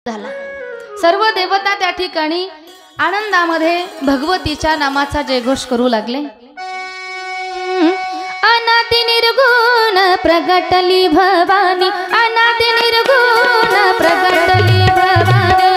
झाला। सर्व देवता त्या ठिकाणी आनंदामध्ये भगवतीच्या नामाचा जयघोष करू लागले। अनादि निर्गुण प्रगटली भवानी, अनादि निर्गुण प्रगटली भवानी।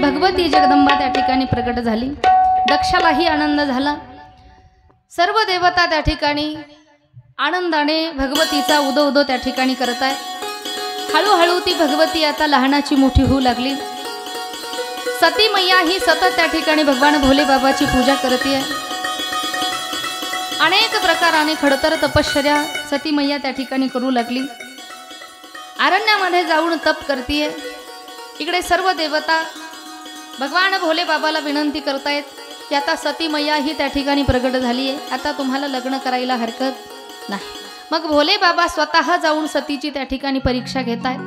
भगवती जगदंबा त्या ठिकाणी प्रकट झाली। दक्षालाही आनंद झाला। सर्व देवता त्या ठिकाणी आनंदाने भगवतीचा उदो उदो त्या ठिकाणी करत आहे। हळूहळू ती भगवती आता लहानाची मोठी होऊ लागली। सती मैया ही सतत त्या ठिकाणी भगवान भोले बाबाची पूजा करते आहे। अनेक प्रकाराने खडतर तपश्चर्या सती मैया त्या ठिकाणी करू लागली। अरण्यामध्ये जाऊन तप करते। इकडे सर्व देवता भगवान भोले बाबाला विनंती करतायत की आता सती मैया ही त्या ठिकाणी प्रगट झाली आहे, आता तुम्हाला लग्न करायला हरकत नाही। मग भोले बाबा स्वतः जाऊन सतीची त्या ठिकाणी परीक्षा घेत आहेत।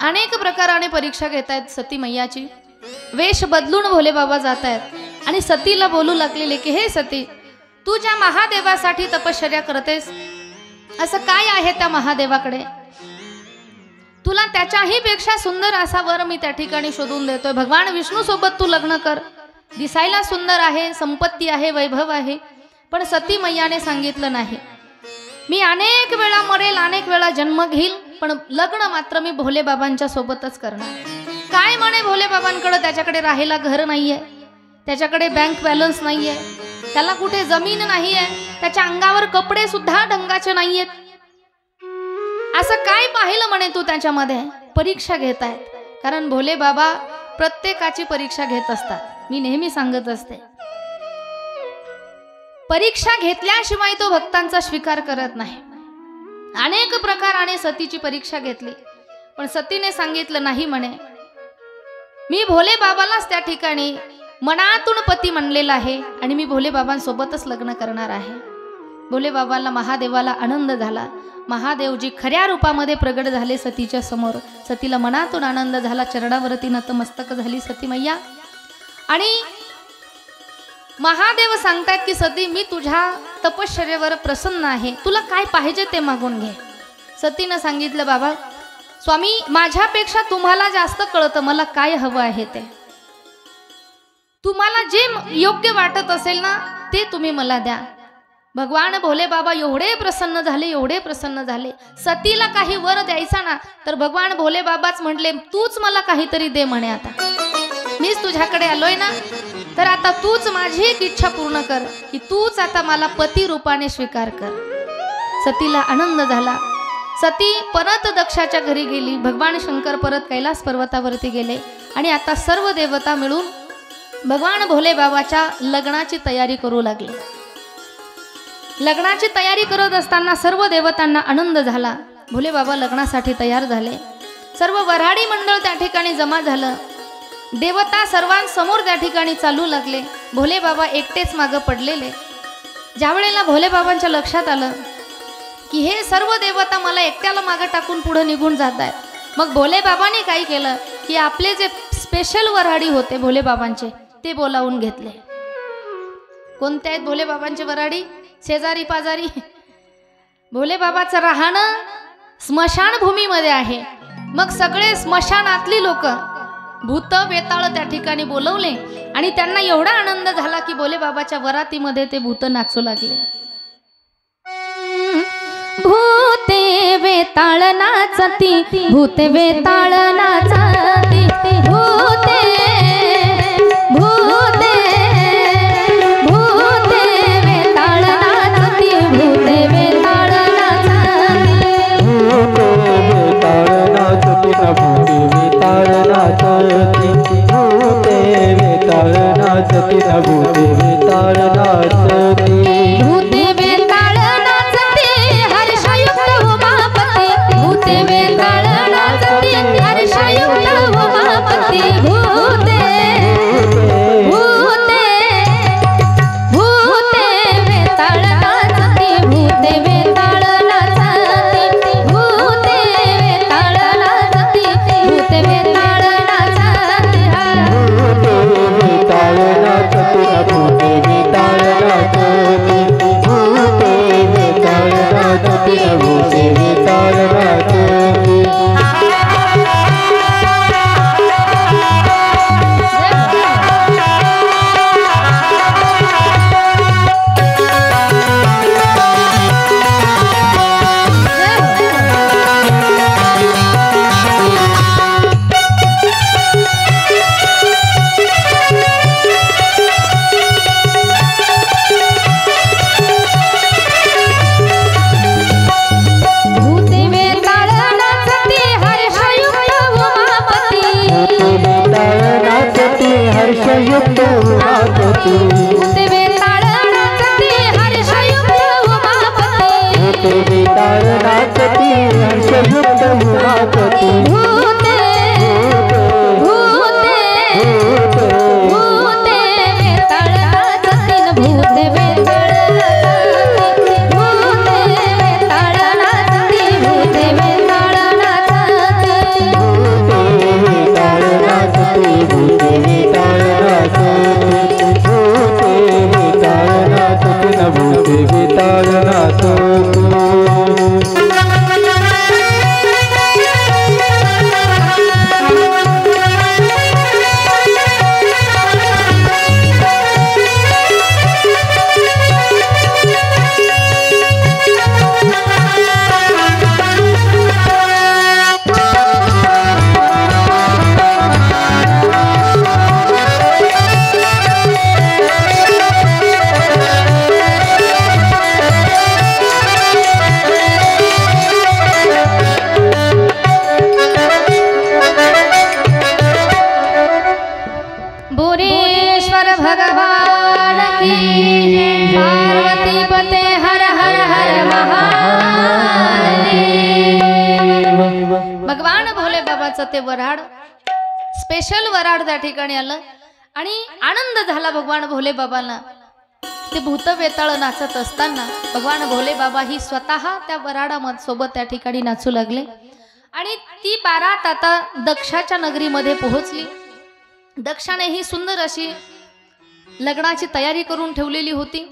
अनेक प्रकाराने परीक्षा घेत आहेत सती मैयाची। वेश बदलून भोले बाबा जात आहेत आणि सतीला बोलू लागलेले की हे सती, तू ज्या महादेवासाठी तपश्चर्या करतेस, असं काय आहे त्या महादेवाकडे? तुला त्याच्याही पेक्षा सुंदर असा वर मी त्या ठिकाणी शोधून देतोय। भगवान विष्णू सोबत तू लग्न कर, दिसायला सुंदर आहे, संपत्ती आहे, वैभव आहे। पण सती मैयाने सांगितलं नाही, मी अनेक वेळा मरेल, अनेक वेळा जन्म घेईल, पण लग्न मात्र मी भोले बाबांच्या सोबतच करणार। काय म्हणे भोले बाबांकडे? त्याच्याकडे राहायला घर नाहीये, त्याच्याकडे बँक बॅलन्स नाहीये, त्याला कुठे जमीन नाहीये, त्याच्या अंगावर कपडे सुद्धा ढंगाचे नाहीयेत। असं काय पाहिलं म्हणे तू त्याच्यामध्ये? परीक्षा घेत आहेत, कारण भोले बाबा प्रत्येकाची परीक्षा घेत असतात। मी नेहमी सांगत असते, परीक्षा घेतल्याशिवाय तो भक्तांचा स्वीकार करत नाही। अनेक प्रकाराने सतीची परीक्षा घेतली, पण सतीने सांगितलं नाही म्हणे, मी भोले बाबालाच त्या ठिकाणी मनातून पती म्हणलेला आहे आणि मी भोले बाबांसोबतच लग्न करणार आहे। भोले बाबांना महादेवाला आनंद झाला। महादेवजी खऱ्या रूपामध्ये प्रगट झाले सतीच्या समोर। सतीला मनातून आनंद झाला, चरणावरती नतमस्तक झाली सती मैया। आणि महादेव सांगतात की सती, मी तुझ्या तपश्चर्येवर प्रसन्न आहे, तुला काय पाहिजे ते मागून घे। सतीनं सांगितलं, बाबा स्वामी, माझ्यापेक्षा तुम्हाला जास्त कळतं मला काय हवं आहे ते। तुम्हाला जे योग्य वाटत असेल ना ते तुम्ही मला द्या। भगवान भोले बाबा एवढे प्रसन्न झाले, एवढे प्रसन्न झाले। सतीला काही वर द्यायचा ना तर भगवान भोले बाबाच म्हटले, तूच मला काहीतरी दे म्हणे। आता मीच तुझ्याकडे आलोय ना, तर आता तूच माझी एक इच्छा पूर्ण कर की तूच आता मला पती रूपाने स्वीकार कर। सतीला आनंद झाला। सती परत दक्षाच्या घरी गेली। भगवान शंकर परत कैलास पर्वतावरती गेले आणि आता सर्व देवता मिळून भगवान भोले बाबाच्या लग्नाची तयारी करू लागले। लग्नाची तयारी करत असताना सर्व देवतांना आनंद झाला। भोले बाबा लग्नासाठी तयार झाले। सर्व वऱ्हाडी मंडळ त्या ठिकाणी जमा झालं। देवता सर्वांसमोर त्या ठिकाणी चालू लागले। भोले बाबा एकटेच मागं पडलेले। ज्यावेळेला भोले बाबांच्या लक्षात आलं की हे सर्व देवता मला एकट्याला मागं टाकून पुढे निघून जात आहेत, मग भोले बाबांनी काय केलं की आपले जे स्पेशल वऱ्हाडी होते भोले बाबांचे ते बोलावून घेतले। कोणते आहेत भोले बाबांचे वऱ्हाडी? शेजारी पाजारी। भोले बाबाचं राहणं स्मशान भूमीमध्ये आहे। मग सगळे स्मशानातली लोक भूत वेताळ त्या ठिकाणी बोलवले आणि त्यांना एवढा आनंद झाला की भोले बाबाच्या वरातीमध्ये ते भूत नाचू लागले। भूते वेताळ नाचती, भूते वेताळ नाचती, भूते भूते भूते वेताळ नाचती, भूते वेताळ नाचती, भूते वेताळ नाचती, भूते वेताळ नाचती, भूते वेताळ नाचती, भूते वेताळ नाचती, भूते वेताळ नाचती, हर्षयुक्त उमापती, भूते वेताळ नाचती, हर्षयुक्त उमापती, भूते भूते भूते वेताळ नाचती, भूते वेताळ नाचती, भूते वेताळ नाचती, भूते वेताळ नाचती, भूते वेताळ नाचती, भूते वेताळ नाचती, भूते वेताळ नाचती, भूते वेताळ नाचती। भूते वेताळ नाचती, हर्षयुक्त उमापती, नाचती हर्षयुक्त उमापती, भूते वेताळ नाचती, हर्षयुक्त उमापती, भूते वेताळ नाचती हर्षयुक्त उमापती, भूते भूते भूते वेताळ नाचती, भूते वेताळ नाचती, भूते वेताळ नाचती, भूते वेताळ नाचती, भूते वेताळ नाचती, भूते वेताळ नाचती, भूते वेताळ नाचती, भूते वेताळ नाचती। बोरेश्वर भगवान की जय। पार्वती पते हर हर हर महादेव। भगवान भोले बाबाचं ते वऱ्हाड स्पेशल वऱ्हाड त्या ठिकाणी आलं आणि आनंद झाला भगवान भोले बाबांना। ते भूत वेताळ नाचत असताना भगवान भोले बाबा ही स्वतः त्या वराडामध्ये सोबत त्या ठिकाणी नाचू लागले आणि ती बारात आता दक्षाच्या नगरीमध्ये पोहोचली। दक्षाने ही सुंदर अशी लग्नाची तयारी करून ठेवलेली होती।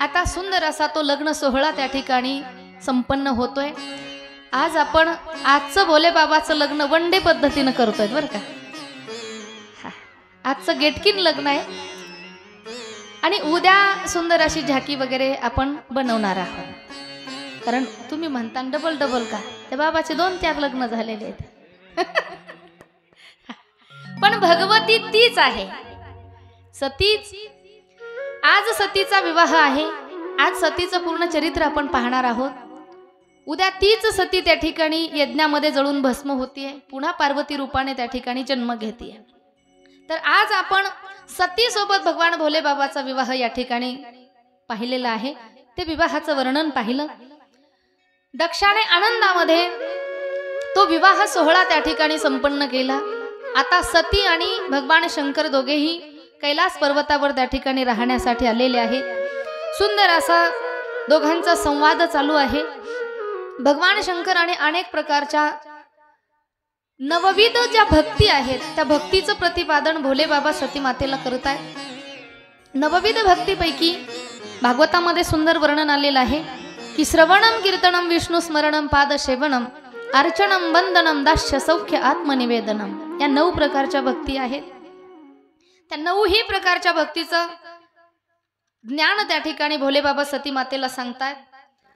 आता सुंदर असा तो लग्न सोहळा त्या ठिकाणी संपन्न होतोय। आज आपण आजचं भोले बाबाचं लग्न वन डे पद्धतीनं करतोय बरं का। आजचं गेटकीन लग्न आहे आणि उद्या सुंदर अशी झाकी वगैरे आपण बनवणार आहोत। कारण तुम्ही म्हणता डबल डबल का, त्या बाबाचे 2-4 लग्न झालेले आहेत। पण भगवती तीच आहे, सतीच। आज सतीचा विवाह आहे, आज सतीचं पूर्ण चरित्र आपण पाहणार आहोत। उद्या तीच सती त्या ठिकाणी यज्ञामध्ये जळून भस्म होतीये, पुन्हा पार्वती रूपाने त्या ठिकाणी जन्म घेतीये। तर आज आपण सती सोबत भगवान भोले बाबाचा विवाह या ठिकाणी पाहिलेला आहे। ते विवाहाचं वर्णन पाहिलं। दक्षाने आनंदामध्ये तो विवाह सोहळा त्या ठिकाणी संपन्न केला। आता सती आणि भगवान शंकर दोघेही कैलास पर्वतावर त्या ठिकाणी राहण्यासाठी आलेले आहेत। सुंदर असा दोघांचा संवाद चालू आहे। भगवान शंकर आणि अनेक प्रकारच्या नवविध ज्या भक्ती आहेत त्या भक्तीचं प्रतिपादन भोले बाबा सती मातेला करत आहेत। नवविध भक्तीपैकी भागवतामध्ये सुंदर वर्णन आलेलं आहे की श्रवणम कीर्तनम विष्णू स्मरणम पादसेवनम अर्चनम वंदनम दास्य सौख्य आत्मनिवेदनम, या 9 प्रकारच्या भक्ती आहेत। त्या 9ही प्रकारच्या भक्तीचं ज्ञान त्या ठिकाणी भोले बाबा सती मातेला सांगतात।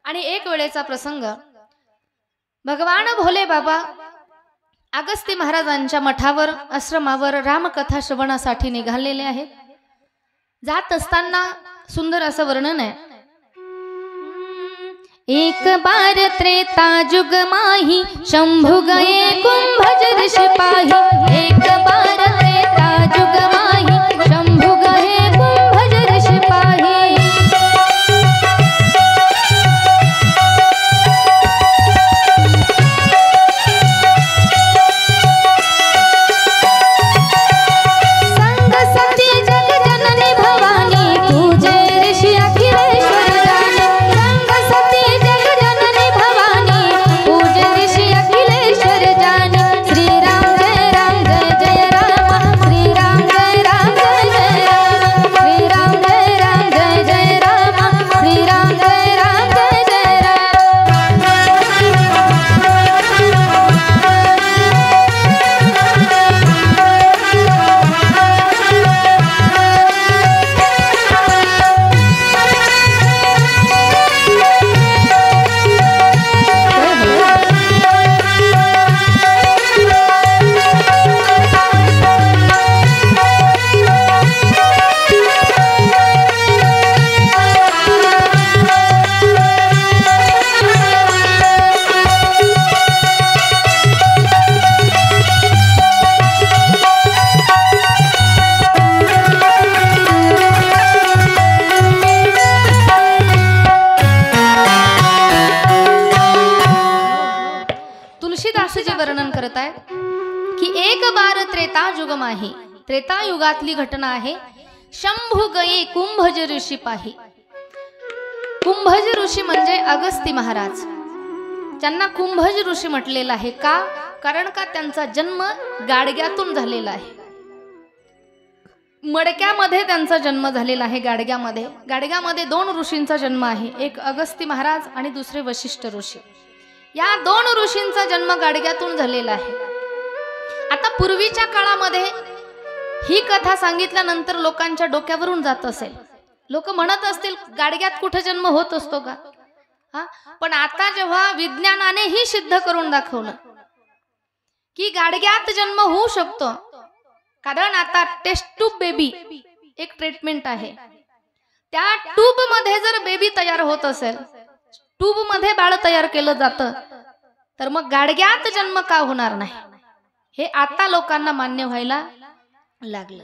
आणि एक वेळेचा प्रसंग, भगवान भोले बाबा अगस्ती महाराजांच्या मठावर आश्रमावर रामकथा श्रवणासाठी निघालेले आहेत। जात असताना सुंदर असं वर्णन आहे। एक बार त्रेता जुग माही शंभु गए कुंभज ऋषि पाही। एक बार त्रेता जुग माही शंभु गए कुंभज ऋषि पाही। त्रेता युगातली घटना आहे। शंभु गये कुंभज ऋषी पाही। कुंभज ऋषी म्हणजे अगस्ती महाराज, त्यांना कुंभज ऋषी म्हटलेलं आहे का? कारण का त्यांचा जन्म गाडग्यातून झालेला आहे। मडक्यामध्ये त्यांचा जन्म झालेला आहे। गाडग्यामध्ये 2 ऋषींचा जन्म आहे, एक अगस्ती महाराज आणि दुसरे वशिष्ठ ऋषी। या 2 ऋषींचा जन्म गाडग्यातून झालेला आहे। आता पूर्वीच्या काळामध्ये ही कथा सांगितल्यानंतर लोकांच्या डोक्यावरून जात असेल, लोक म्हणत असतील गाडग्यात कुठे जन्म होत असतो का? पण आता जेव्हा विज्ञानाने ही सिद्ध करून दाखवलं की गाडग्यात जन्म होऊ शकतो, कारण आता टेस्ट ट्यूब बेबी एक ट्रीटमेंट आहे। त्या ट्यूब मध्ये जर बेबी तयार होत असेल, ट्यूब मध्ये बाळ तयार केलं जातं, तर मग गाडग्यात जन्म का होणार नाही, हे आता लोकांना मान्य व्हायला लागलं।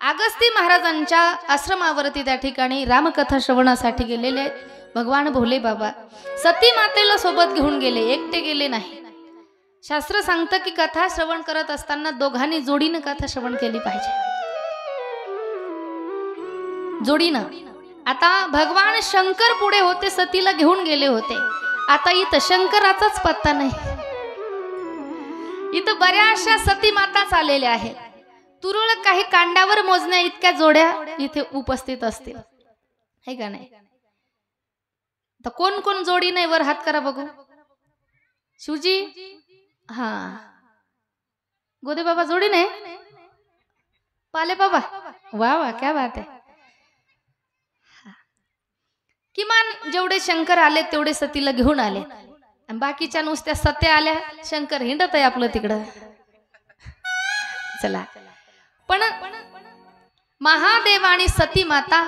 अगस्ती महाराजांच्या आश्रमावरती त्या ठिकाणी रामकथा श्रवणासाठी गेलेले आहेत भगवान भोले बाबा। सती मातेला सोबत घेऊन गेले, एकटे गेले नाही। शास्त्र सांगतं की कथा श्रवण करत असताना दोघांनी जोडीने कथा श्रवण केली पाहिजे। जोडीनं. आता भगवान शंकर पुढे होते, सतीला घेऊन गेले होते. आता इथं शंकराचाच पत्ता नाही. इथं बऱ्याचशा सती माताच आलेल्या आहेत. तुरळक काही कांडावर मोजण्या इतक्या जोड्या इथे उपस्थित असतील, है का नाही? तर कोण कोण जोडी नाही वर हात करा बघू. शिवजी, हा. गोदे बाबा जोडी नाही. पाले बाबा, वा वा, क्या बात आहे. किमान जेवढे शंकर आले तेवढे सतीला घेऊन आले. आणि बाकीच्या नुसत्या सत्या आल्या, शंकर हिंडत आहे आपलं तिकडं. चला, पण महादेव आणि सती माता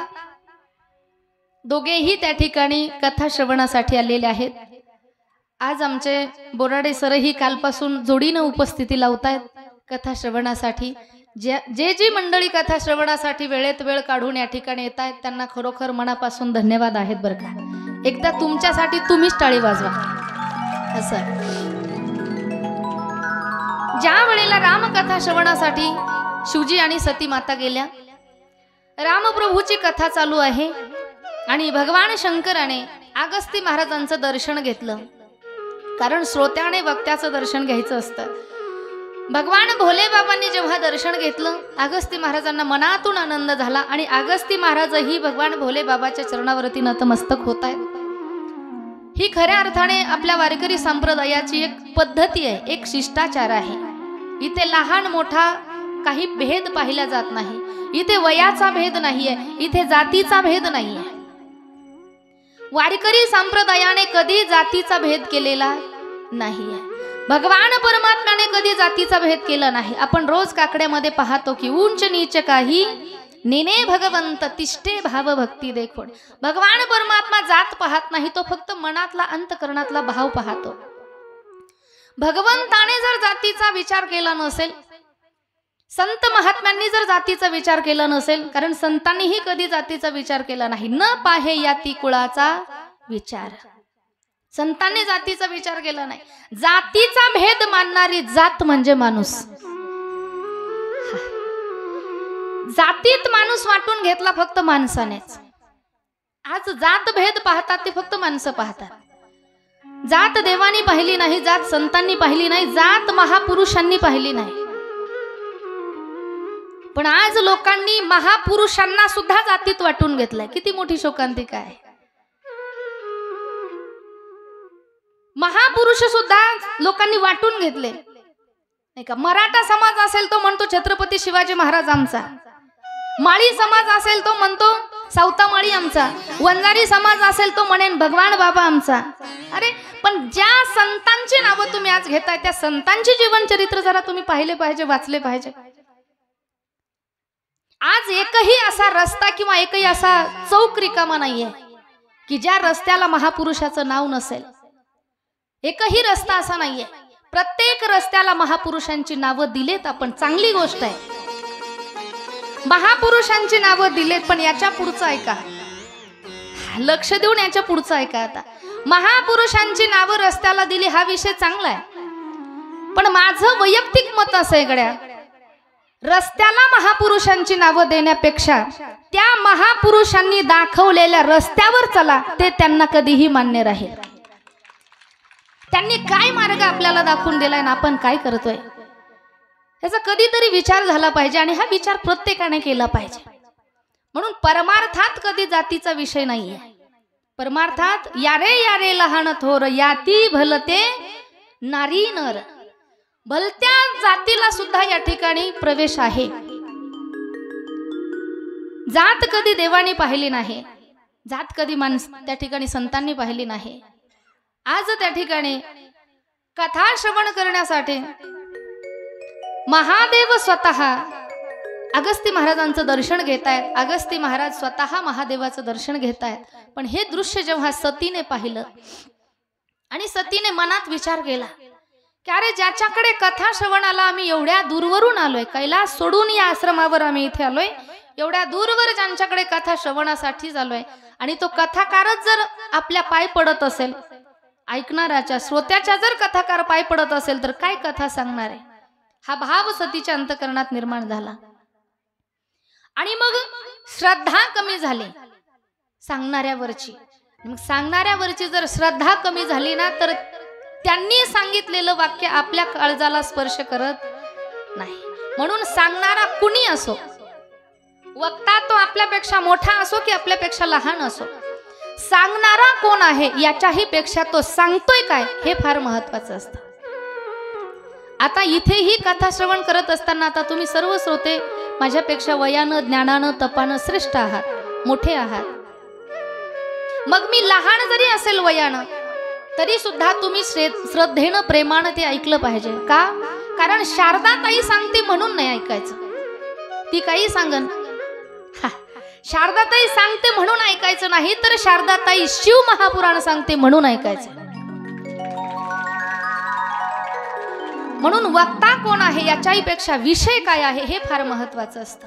दोघेही त्या ठिकाणी कथा श्रवणासाठी आलेले आहेत. आज आमचे बोराडे सरही कालपासून जोडीनं उपस्थिती लावतायत कथा श्रवणासाठी. जी मंडळी कथा श्रवणासाठी वेळेत वेळ काढून या ठिकाणी येत आहेत त्यांना खरोखर मनापासून धन्यवाद आहेत बरं का. एकदा तुमच्यासाठी तुम्हीच टाळी वाजवा. असं ज्या वेळेला रामकथा श्रवणासाठी शिवजी आणि सती माता गेल्या, रामप्रभूची कथा चालू आहे आणि भगवान शंकराने अगस्ती महाराजांचं दर्शन घेतलं. कारण श्रोत्याने वक्त्याचं दर्शन घ्यायचं असतं. भगवान भोले बाबांनी जेव्हा दर्शन घेतलं, अगस्ती महाराजांना मनातून आनंद झाला आणि अगस्ती महाराजही भगवान भोले बाबाच्या चरणावरती नतमस्तक होत आहेत. ही खऱ्या अर्थाने आपल्या वारकरी संप्रदायाची एक पद्धती आहे, एक शिष्टाचार आहे. इथे लहान मोठा काही भेद पाहिला जात नाही. इथे वयाचा भेद नाहीये, इथे जातीचा भेद नाहीये. वारकरी संप्रदायाने कधी जातीचा भेद केलेला नाहीये. भगवान परमात्म्याने कधी जातीचा भेद केला नाही. आपण रोज काकड्यामध्ये पाहतो की उंच नीच काही नेने भगवंत तिष्ठे भाव भक्ती देखोड. भगवान परमात्मा जात पाहत नाही, तो फक्त मनातला अंतकरणातला भाव पाहतो. भगवंताने जर जातीचा विचार केला नसेल, संत महात्म्यांनी जर जातीचा विचार केला नसेल, कारण संतांनीही कधी जातीचा विचार केला नाही. न पाहे याती कुळाचा विचार, संतांनी जातीचा विचार केला नाही. जातीचा भेद मानणारी जात म्हणजे माणूस. जातीत माणूस वाटून घेतला फक्त माणसानेच. आज जात भेद पाहतात ते फक्त माणसं पाहतात. जात देवानी पाहिली नाही, जात संतांनी पाहिली नाही, जात महापुरुषांनी पाहिली नाही. पण आज लोकांनी महापुरुषांना सुद्धा जातीत वाटून घेतलंय. किती मोठी शोकांतिका आहे. महापुरुष सुद्धा लोकांनी वाटून घेतले, नाही का? मराठा समाज असेल तो म्हणतो छत्रपती शिवाजी महाराज आमचा, माळी समाज असेल तो म्हणतो सावता माळी आमचा, वंजारी समाज असेल तो म्हणेन भगवान बाबा आमचा. अरे पण ज्या संतांची नावं तुम्ही आज घेताय त्या संतांची जीवनचरित्र जरा तुम्ही पाहिले पाहिजे, वाचले पाहिजे. आज एकही असा रस्ता किंवा एकही असा चौक रिकामा नाहीये की ज्या रस्त्याला महापुरुषाचं नाव नसेल. एकही रस्ता असा नाहीये. प्रत्येक रस्त्याला महापुरुषांची नावं दिलेत आपण, चांगली गोष्ट आहे. महापुरुषांची नावं दिलेत, पण याच्या पुढचं ऐका, लक्ष देऊन याच्या पुढचं ऐका. आता महापुरुषांची नावं रस्त्याला दिली हा विषय चांगला आहे, पण माझं वैयक्तिक मत असं आहे गड्या, रस्त्याला महापुरुषांची नावं देण्यापेक्षा त्या महापुरुषांनी दाखवलेल्या रस्त्यावर चला, ते त्यांना कधीही मान्य राहील. त्यांनी काय मार्ग आपल्याला दाखवून दिलाय ना आपण काय करतोय याचा कधीतरी विचार झाला पाहिजे, आणि हा विचार प्रत्येकाने केला पाहिजे. म्हणून परमार्थात कधी जातीचा विषय नाहीये. परमार्थात यारे यारे लहान थोर याती भलते नारी नर, भलत्या जातीला सुद्धा या ठिकाणी प्रवेश आहे. जात कधी देवाने पाहिली नाही, जात कधी त्या ठिकाणी संतांनी पाहिली नाही. आज त्या ठिकाणी कथा श्रवण करण्यासाठी महादेव स्वतः अगस्ती महाराजांचं दर्शन घेतायत. अगस्ती महाराज स्वतः महादेवाचं दर्शन घेतायत. पण हे दृश्य जेव्हा सतीने पाहिलं आणि सतीने मनात विचार केला की अरे ज्याच्याकडे कथा श्रवणाला आम्ही एवढ्या दूरवरून आलोय, कैलास सोडून या आश्रमावर आम्ही इथे आलोय, एवढ्या दूरवर ज्यांच्याकडे कथा श्रवणासाठी आलोय, आणि तो कथाकारच जर आपल्या पाय पडत असेल, ऐकणाऱ्याच्या श्रोत्याच्या जर कथाकार पाय पडत असेल तर काय कथा सांगणार आहे. हा भाव सतीच्या अंतकरणात निर्माण झाला. आणि मग श्रद्धा कमी झाली सांगणाऱ्यावरची. मग सांगणाऱ्यावरची जर श्रद्धा कमी झाली ना तर त्यांनी सांगितलेलं वाक्य आपल्या काळजाला स्पर्श करत नाही. म्हणून सांगणारा कुणी असो, वक्ता तो आपल्यापेक्षा मोठा असो की आपल्यापेक्षा लहान असो, सांगणारा कोण आहे याच्याही पेक्षा तो सांगतोय काय हे फार महत्वाचं असतं. आता इथे ही कथा श्रवण करत असताना आता तुम्ही सर्व श्रोते माझ्यापेक्षा वयानं, ज्ञानानं, तपानं श्रेष्ठ आहात, मोठे आहात. मग मी लहान जरी असेल वयानं तरी सुद्धा तुम्ही श्रद्धेनं, प्रेमानं ते ऐकलं पाहिजे. का? कारण शारदा ताई सांगते म्हणून नाही ऐकायचं. ती काही सांगन, शारदा ताई सांगते म्हणून ऐकायचं नाही, तर शारदा ताई शिव महापुराण सांगते म्हणून ऐकायचं. म्हणून वक्ता कोण आहे याच्याही पेक्षा विषय काय आहे हे फार महत्वाचं असतं.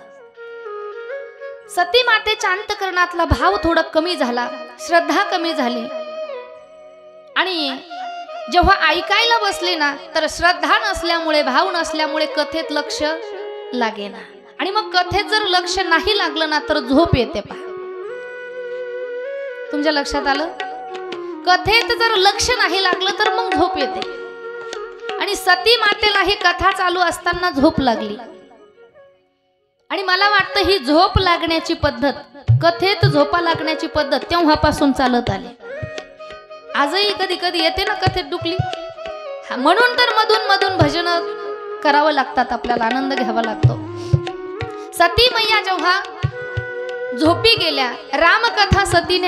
सती मातेच्या अंतकरणातला भाव थोडा कमी झाला, श्रद्धा कमी झाली आणि जेव्हा ऐकायला बसले ना तर श्रद्धा नसल्यामुळे, भाव नसल्यामुळे कथेत लक्ष लागेना. आणि मग कथेत जर लक्ष नाही लागलं ना तर झोप येते. पहा, तुमच्या लक्षात आलं? कथेत जर लक्ष नाही लागलं तर मग झोप येते. आणि सती मातेला ही कथा चालू असताना झोप लागली. आणि मला वाटतं ही झोप लागण्याची पद्धत, कथेत झोपा लागण्याची पद्धत तेव्हापासून चालत आली. आजही कधी कधी येते ना कथेत डुकली. म्हणून तर मधून मधून भजन करावं लागतात, आपल्याला आनंद घ्यावा लागतो. सती मैया जेव्हा झोपी गेल्या, रामकथा सतीने